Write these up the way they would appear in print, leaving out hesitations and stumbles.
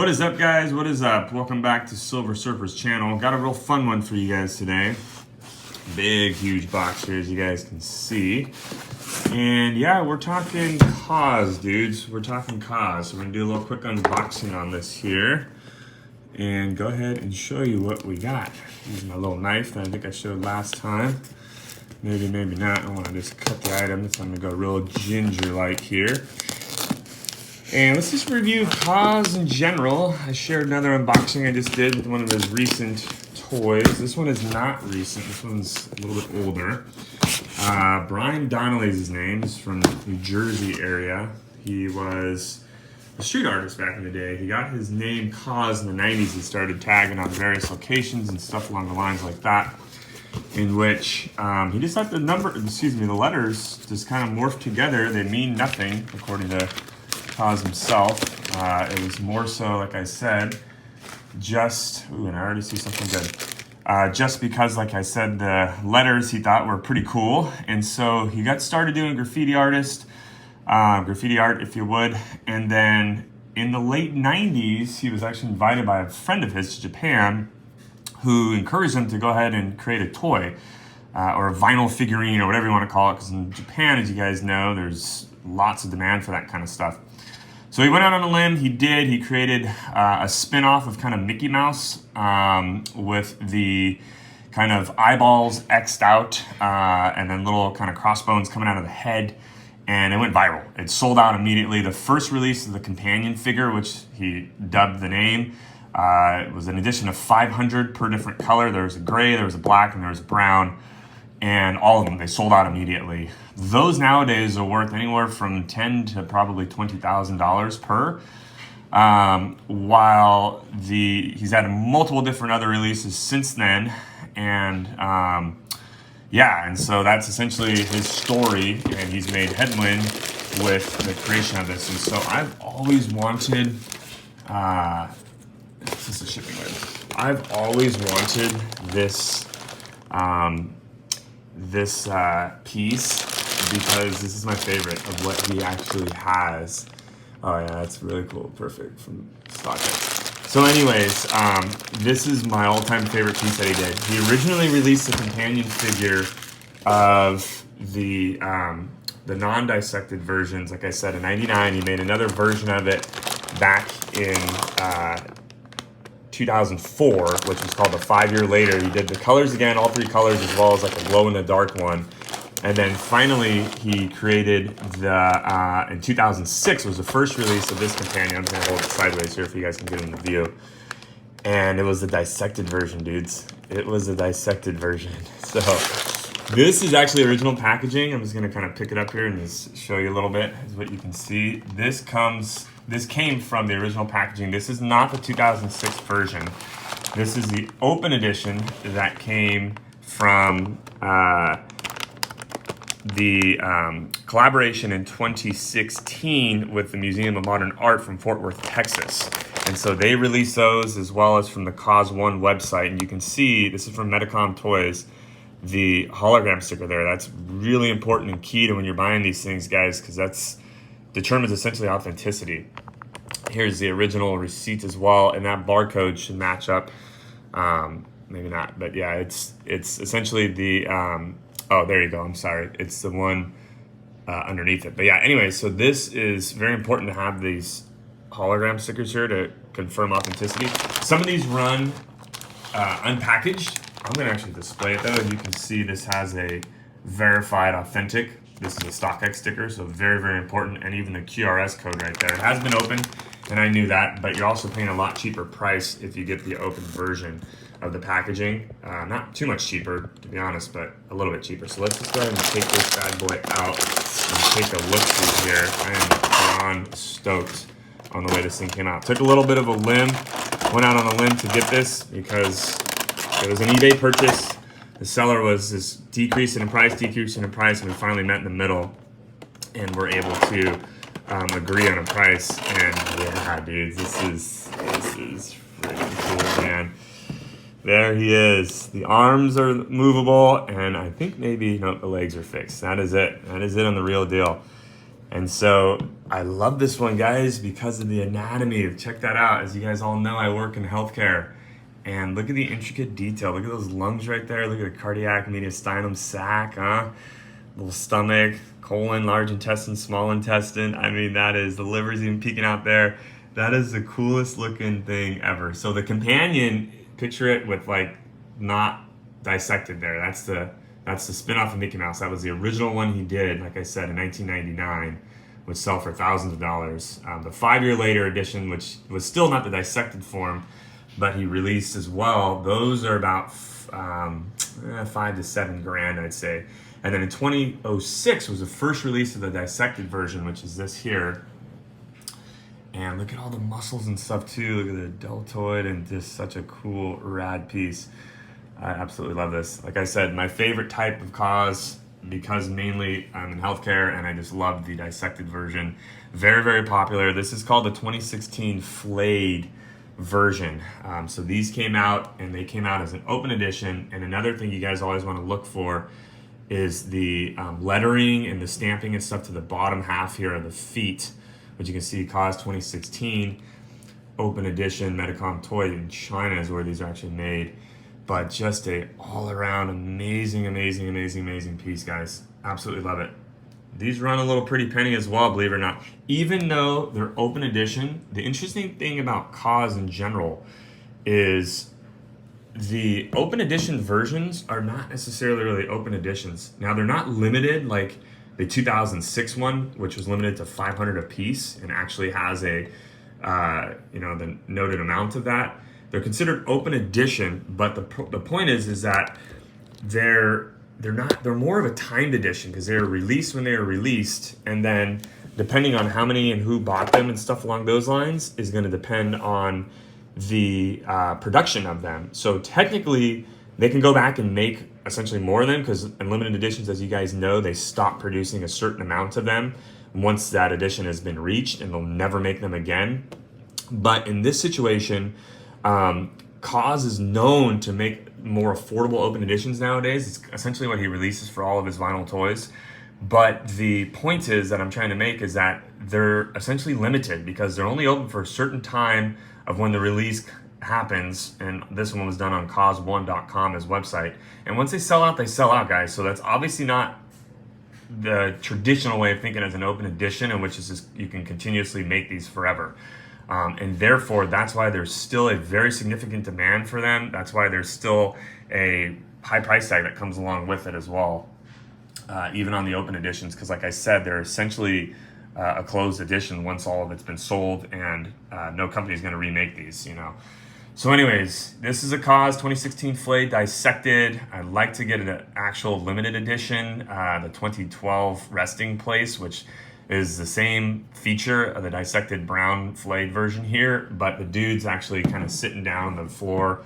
What is up, guys? What is up? Welcome back to Silver Surfer's channel. Got a real fun one for you guys today. Big, huge box here, as you guys can see. And yeah, we're talking Kaws, dudes. We're talking Kaws. So we're gonna do a little quick unboxing on this here and go ahead and show you what we got. Using my little knife that I think I showed last time. Maybe, maybe not. I want to just cut the item, so I'm gonna go real ginger-like here. And let's just review Kaws in general. I shared another unboxing I just did with one of his recent toys. This one is not recent. This one's a little bit older. Brian Donnelly's his name. He's from New Jersey area. He was a street artist back in the day. He got his name Kaws in the 90s. He started tagging on various locations and stuff along the lines like that, in which he just let the letters just kind of morph together. They mean nothing, according to Kaws himself. It was more so, like I said, just, and I already see something good. Just because, like I said, the letters he thought were pretty cool. And so he got started doing graffiti art, if you would. And then in the late 90s, he was actually invited by a friend of his to Japan, who encouraged him to go ahead and create a toy, or a vinyl figurine, or whatever you want to call it. Because in Japan, as you guys know, there's lots of demand for that kind of stuff. So he went out on a limb. He created a spin-off of kind of Mickey Mouse, with the kind of eyeballs X'd out, and then little kind of crossbones coming out of the head, and it went viral. It sold out immediately. The first release of the companion figure, which he dubbed the name, it was an edition of 500 per different color. There was a gray, there was a black, and there was a brown. And all of them, they sold out immediately. Those nowadays are worth anywhere from $10,000 to probably $20,000 per. While he's had multiple different other releases since then, and yeah, and so that's essentially his story, and he's made headwind with the creation of this. And so I've always wanted, this is a shipping label. I've always wanted this. Piece, because this is my favorite of what he actually has. Oh yeah, that's really cool. Perfect, from StockX. So anyways, this is my all-time favorite piece that he did. He originally released a companion figure of the non-dissected versions, like I said, in '99. He made another version of it back in 2004, which was called the 5 Year Later. He did the colors again, all three colors, as well as like a glow-in-the-dark one. And then finally, he created in 2006 was the first release of this companion. I'm gonna hold it sideways here for you guys can get in the view. And it was the dissected version, dudes. It was the dissected version. So this is actually original packaging. I'm just gonna kind of pick it up here and just show you a little bit, is what you can see. This came from the original packaging. This is not the 2006 version. This is the open edition that came from the collaboration in 2016 with the Museum of Modern Art from Fort Worth, Texas. And so they released those, as well as from the Kaws One website. And you can see, this is from Metacom Toys, the hologram sticker there. That's really important and key to when you're buying these things, guys, because that's determines essentially authenticity. Here's the original receipt as well, and that barcode should match up. Maybe not, but yeah, it's essentially the, oh, there you go, I'm sorry. It's the one underneath it. But yeah, anyway, so this is very important to have these hologram stickers here to confirm authenticity. Some of these run unpackaged. I'm gonna actually display it though. As you can see, this has a verified authentic. This is a StockX sticker, so very, very important, and even the QRS code right there. It has been opened, and I knew that, but you're also paying a lot cheaper price if you get the open version of the packaging. Not too much cheaper, to be honest, but a little bit cheaper. So let's just go ahead and take this bad boy out and take a look through here. I am beyond stoked on the way this thing came out. Took a little bit of a limb, went out on a limb to get this because it was an eBay purchase. The seller was just decreasing in price, and we finally met in the middle, and we're able to agree on a price. And yeah, dudes, this is freaking cool, man. There he is. The arms are movable, and I think maybe, no, the legs are fixed. That is it. That is it on the real deal. And so I love this one, guys, because of the anatomy. Check that out. As you guys all know, I work in healthcare. And look at the intricate detail. Look at those lungs right there. Look at the cardiac, mediastinum, sac, little stomach, colon, large intestine, small intestine. I mean, that is, the liver's even peeking out there. That is the coolest looking thing ever. So the companion, picture it with like not dissected there. That's the spin-off of Mickey Mouse. That was the original one he did, like I said, in 1999, which sell for thousands of dollars. The 5-year later edition, which was still not the dissected form, but he released as well. Those are about $5 to $7 grand, I'd say. And then in 2006 was the first release of the dissected version, which is this here. And look at all the muscles and stuff too. Look at the deltoid, and just such a cool, rad piece. I absolutely love this. Like I said, my favorite type of Kaws, because mainly I'm in healthcare and I just love the dissected version. Very, very popular. This is called the 2016 flayed version. So these came out, and they came out as an open edition. And another thing you guys always want to look for is the lettering and the stamping and stuff to the bottom half here of the feet, which you can see Kaws 2016 open edition Medicom toy in China is where these are actually made. But just a all around amazing, amazing, amazing, amazing piece, guys. Absolutely love it. These run a little pretty penny as well, believe it or not. Even though they're open edition, the interesting thing about Kaws in general is the open edition versions are not necessarily really open editions. Now, they're not limited like the 2006 one, which was limited to 500 a piece and actually has a, the noted amount of that. They're considered open edition, but the point is that they're more of a timed edition because they were released when they were released, and then depending on how many and who bought them and stuff along those lines is going to depend on the production of them. So technically, they can go back and make essentially more of them because in limited editions, as you guys know, they stop producing a certain amount of them once that edition has been reached, and they'll never make them again. But in this situation, Kaws is known to make more affordable open editions nowadays. It's essentially what he releases for all of his vinyl toys. But the point is that I'm trying to make is that they're essentially limited because they're only open for a certain time of when the release happens. And this one was done on Kaws1.com, his website. And once they sell out, guys. So that's obviously not the traditional way of thinking as an open edition, in which is just, you can continuously make these forever. And therefore, that's why there's still a very significant demand for them. That's why there's still a high price tag that comes along with it as well, even on the open editions. Because like I said, they're essentially a closed edition once all of it's been sold, and no company is going to remake these, So anyways, this is a Kaws 2016 flayed dissected. I'd like to get an actual limited edition, the 2012 resting place, which is the same feature of the dissected brown flayed version here, but the dude's actually kind of sitting down on the floor,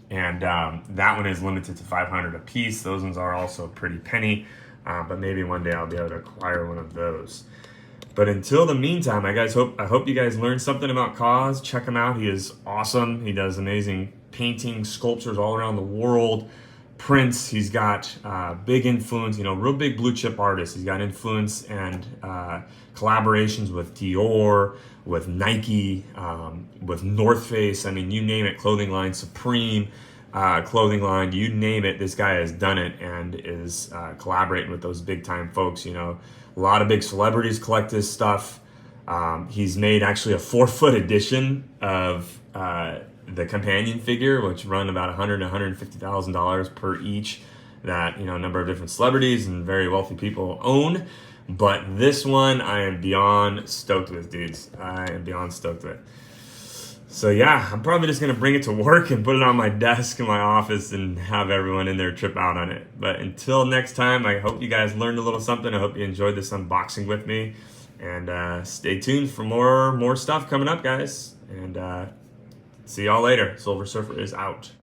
and that one is limited to 500 a piece. Those ones are also pretty penny, but maybe one day I'll be able to acquire one of those. But until the meantime, I hope you guys learned something about Kaws. Check him out. He is awesome. He does amazing paintings, sculptures all around the world. Prints, he's got big influence, real big blue chip artists. He's got influence and collaborations with Dior, with Nike, with North Face. I mean, you name it, clothing line, Supreme clothing line, you name it, this guy has done it and is collaborating with those big time folks. A lot of big celebrities collect his stuff. He's made actually a 4-foot edition of the companion figure, which run about $100,000 to $150,000 per each, that a number of different celebrities and very wealthy people own. But this one I am beyond stoked with, dudes. I am beyond stoked with. So yeah, I'm probably just gonna bring it to work and put it on my desk in my office and have everyone in there trip out on it. But until next time, I hope you guys learned a little something. I hope you enjoyed this unboxing with me, and stay tuned for more stuff coming up, guys. And see y'all later. Silver Surfer is out.